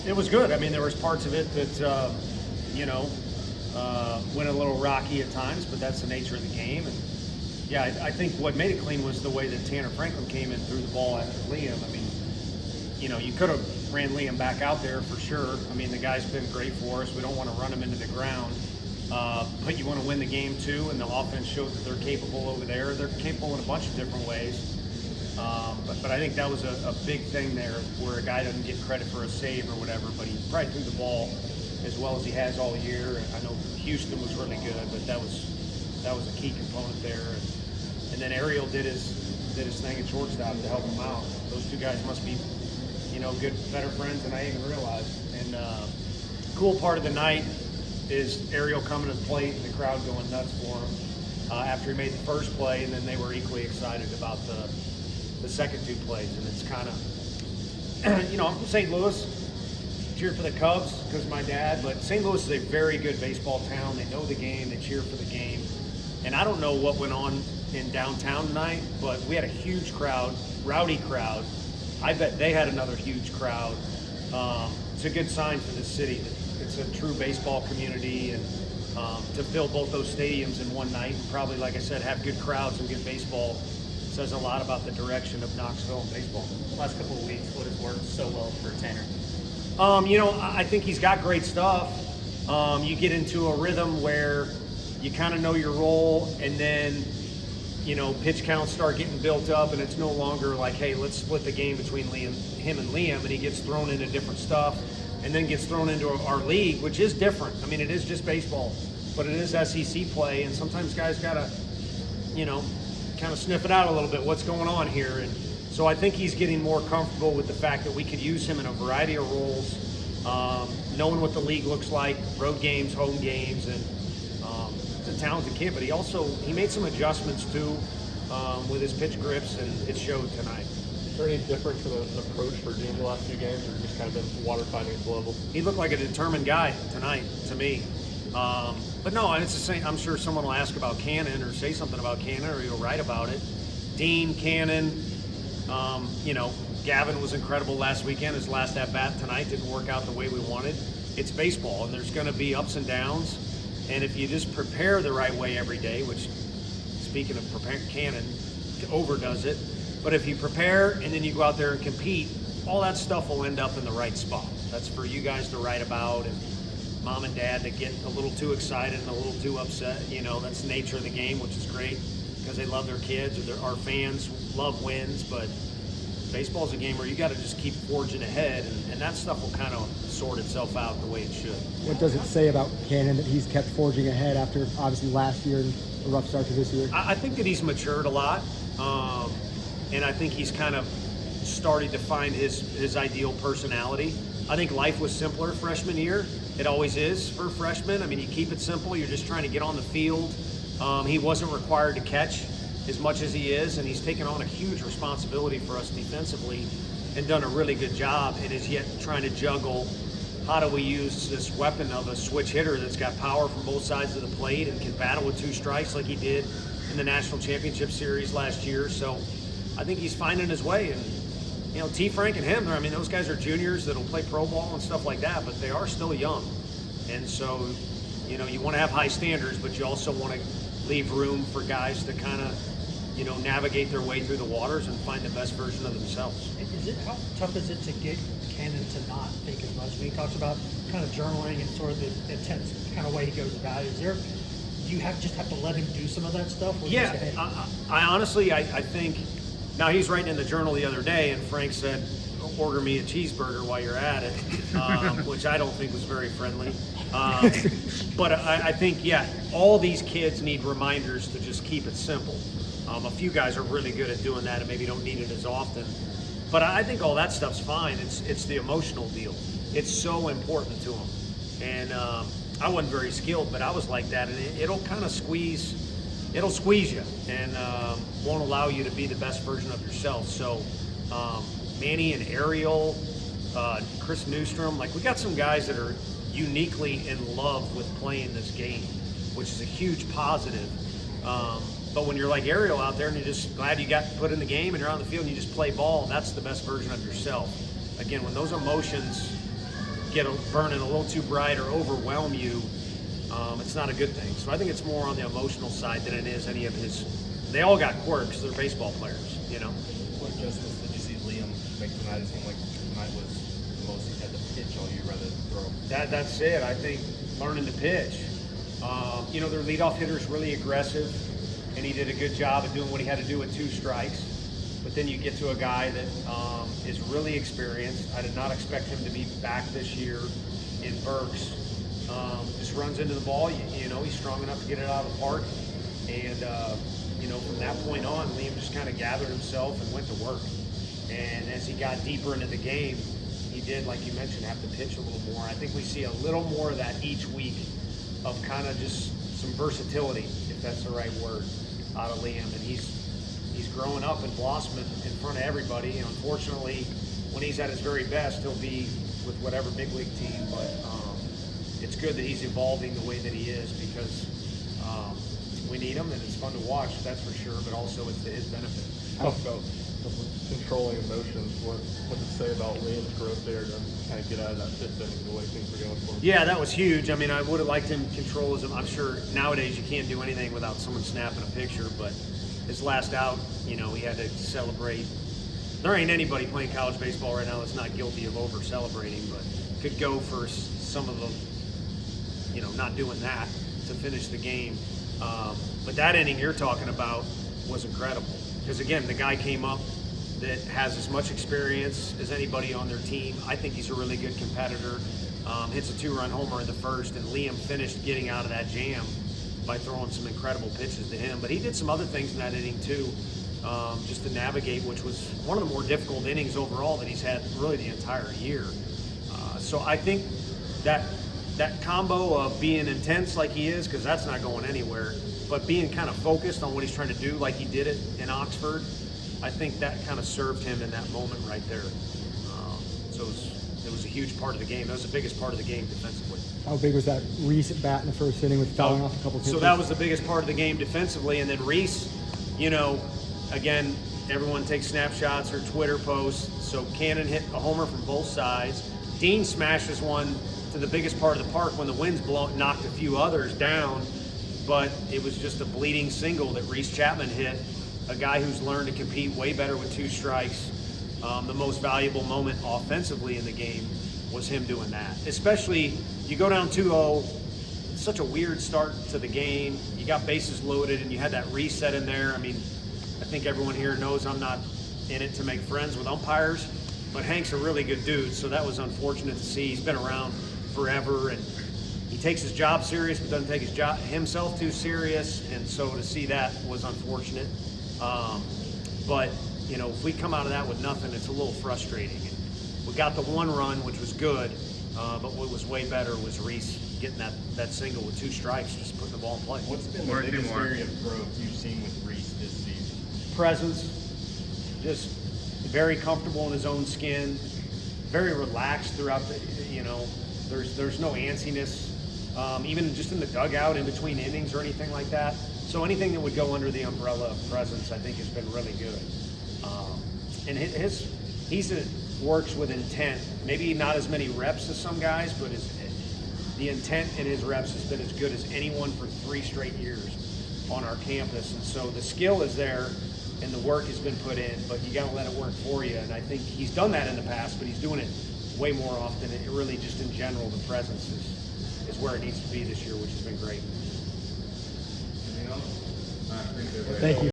It was good. I mean, there was parts of it that, went a little rocky at times, but that's the nature of the game. And yeah, I think what made it clean was the way that Tanner Franklin came and threw the ball after Liam. I mean, you could have ran Liam back out there for sure. I mean, the guy's been great for us. We don't want to run him into the ground. But you want to win the game too, and the offense showed that they're capable over there. They're capable in a bunch of different ways. But I think that was a big thing there where a guy doesn't get credit for a save or whatever, but he probably threw the ball as well as he has all year. And I know Houston was really good, but that was a key component there. And then Ariel did his thing at shortstop to help him out. Those two guys must be, good, better friends than I even realized. And cool part of the night is Ariel coming to the plate and the crowd going nuts for him after he made the first play, and then they were equally excited about the second two plays. And it's kind of, I'm from St. Louis, cheer for the Cubs because of my dad, but St. Louis is a very good baseball town. They know the game, they cheer for the game. And I don't know what went on in downtown tonight, but we had a huge crowd, rowdy crowd. I bet they had another huge crowd. It's a good sign for the city. It's a true baseball community, and to fill both those stadiums in one night and probably, like I said, have good crowds and good baseball says a lot about the direction of Knoxville and baseball. Last couple of weeks, what has worked so well for Tanner? I think he's got great stuff. You get into a rhythm where you kind of know your role, and then, pitch counts start getting built up, and it's no longer like, hey, let's split the game between him and Liam, and he gets thrown into different stuff, and then gets thrown into our league, which is different. I mean, it is just baseball, but it is SEC play, and sometimes guys got to, kind of sniff it out a little bit, what's going on here. And so I think he's getting more comfortable with the fact that we could use him in a variety of roles, knowing what the league looks like, road games, home games, and he's a talented kid, but he made some adjustments too with his pitch grips, and it showed tonight. Is there any difference in the approach for Dean the last few games, or just kind of been water fighting at the level? He looked like a determined guy tonight to me. But no, and it's the same. I'm sure someone will ask about Cannon or say something about Cannon, or he'll write about it. Dean, Cannon, Gavin was incredible last weekend. His last at-bat tonight didn't work out the way we wanted. It's baseball, and there's going to be ups and downs. And if you just prepare the right way every day, which, speaking of preparing, Cannon overdoes it, but if you prepare and then you go out there and compete, all that stuff will end up in the right spot. That's for you guys to write about, and mom and dad to get a little too excited and a little too upset. That's the nature of the game, which is great because they love their kids, or our fans love wins. But baseball's a game where you got to just keep forging ahead, and that stuff will kind of sort itself out the way it should. What does it say about Cannon that he's kept forging ahead after obviously last year and a rough start to this year? I think that he's matured a lot, and I think he's kind of started to find his ideal personality. I think life was simpler freshman year. It always is for freshmen. I mean, you keep it simple. You're just trying to get on the field. He wasn't required to catch as much as he is, and he's taken on a huge responsibility for us defensively and done a really good job, and is yet trying to juggle how do we use this weapon of a switch hitter that's got power from both sides of the plate and can battle with two strikes like he did in the National Championship Series last year. So I think he's finding his way. And T. Frank and him, I mean, those guys are juniors that'll play pro ball and stuff like that, but they are still young. And so, you want to have high standards, but you also want to leave room for guys to kind of, navigate their way through the waters and find the best version of themselves. How tough is it to get Cannon to not think as much? When he talks about kind of journaling and sort of the intense kind of way he goes about it, do you just have to let him do some of that stuff? Yeah, I honestly, I think, now he's writing in the journal the other day, and Frank said, order me a cheeseburger while you're at it, which I don't think was very friendly. But I think, all these kids need reminders to just keep it simple. A few guys are really good at doing that and maybe don't need it as often. But I think all that stuff's fine. It's the emotional deal. It's so important to them. And I wasn't very skilled, but I was like that. And it'll kind of squeeze you and won't allow you to be the best version of yourself. So Manny and Ariel, Chris Newstrom, we got some guys that are uniquely in love with playing this game, which is a huge positive. But when you're like Ariel out there and you're just glad you got put in the game and you're on the field and you just play ball, that's the best version of yourself. Again, when those emotions burning a little too bright or overwhelm you, it's not a good thing. So I think it's more on the emotional side than it is any of his. They all got quirks. They're baseball players, you know. What adjustments did you see Liam make tonight? It seemed like tonight was the most he had to pitch all year rather than throw. That's it. I think learning to pitch. You know, their leadoff hitter's really aggressive, and he did a good job of doing what he had to do with 2 strikes. But then you get to a guy that is really experienced. I did not expect him to be back this year in Burks. Just runs into the ball. You know, he's strong enough to get it out of the park. And, you know, from that point on, Liam just kind of gathered himself and went to work. And as he got deeper into the game, he did, like you mentioned, have to pitch a little more. I think we see a little more of that each week of kind of just some versatility, if that's the right word, out of Liam. And he's growing up and blossoming in front of everybody. And unfortunately, when he's at his very best, he'll be with whatever big league team. But it's good that he's evolving the way that he is, because we need him, and it's fun to watch, that's for sure. But also, it's to his benefit. Talk about controlling emotions. What does it say about Liam's growth there to kind of get out of that 5th inning the way things were going for him? Yeah, that was huge. I mean, I would have liked him to control his. I'm sure nowadays you can't do anything without someone snapping a picture, but his last out, you know, he had to celebrate. There ain't anybody playing college baseball right now that's not guilty of over celebrating, but could go for some of them, you know, not doing that to finish the game. But that inning you're talking about was incredible, because again, the guy came up that has as much experience as anybody on their team. I think he's a really good competitor. Hits a 2-run homer in the first, and Liam finished getting out of that jam by throwing some incredible pitches to him. But he did some other things in that inning too, just to navigate, which was one of the more difficult innings overall that he's had really the entire year. So I think that combo of being intense like he is, because that's not going anywhere, but being kind of focused on what he's trying to do like he did it in Oxford, I think that kind of served him in that moment right there. So it was a huge part of the game. That was the biggest part of the game defensively. How big was that Reese at bat in the first inning with fouling off a couple pitches? So that was the biggest part of the game defensively. And then Reese, you know, again, everyone takes snapshots or Twitter posts. So Cannon hit a homer from both sides. Dean smashes one to the biggest part of the park when the wind's blown, knocked a few others down. But it was just a bleeding single that Reese Chapman hit, a guy who's learned to compete way better with 2 strikes. The most valuable moment offensively in the game was him doing that. Especially, you go down 2-0, it's such a weird start to the game. You got bases loaded, and you had that reset in there. I mean, I think everyone here knows I'm not in it to make friends with umpires, but Hank's a really good dude, so that was unfortunate to see. He's been around forever, and he takes his job serious, but doesn't take his job himself too serious, and so to see that was unfortunate. But you know, if we come out of that with nothing, it's a little frustrating. And we got the 1 run, which was good, but what was way better was Reese getting that single with 2 strikes, just putting the ball in play. What's been the biggest area of growth you've seen with Reese this season? Presence, just very comfortable in his own skin, very relaxed throughout the, you know, there's no antsiness, even just in the dugout in between innings or anything like that. So anything that would go under the umbrella of presence, I think, has been really good. And he works with intent. Maybe not as many reps as some guys, but the intent in his reps has been as good as anyone for 3 straight years on our campus. And so the skill is there, and the work has been put in, but you got to let it work for you. And I think he's done that in the past, but he's doing it way more often. It really, just in general, the presence is where it needs to be this year, which has been great. Thank you.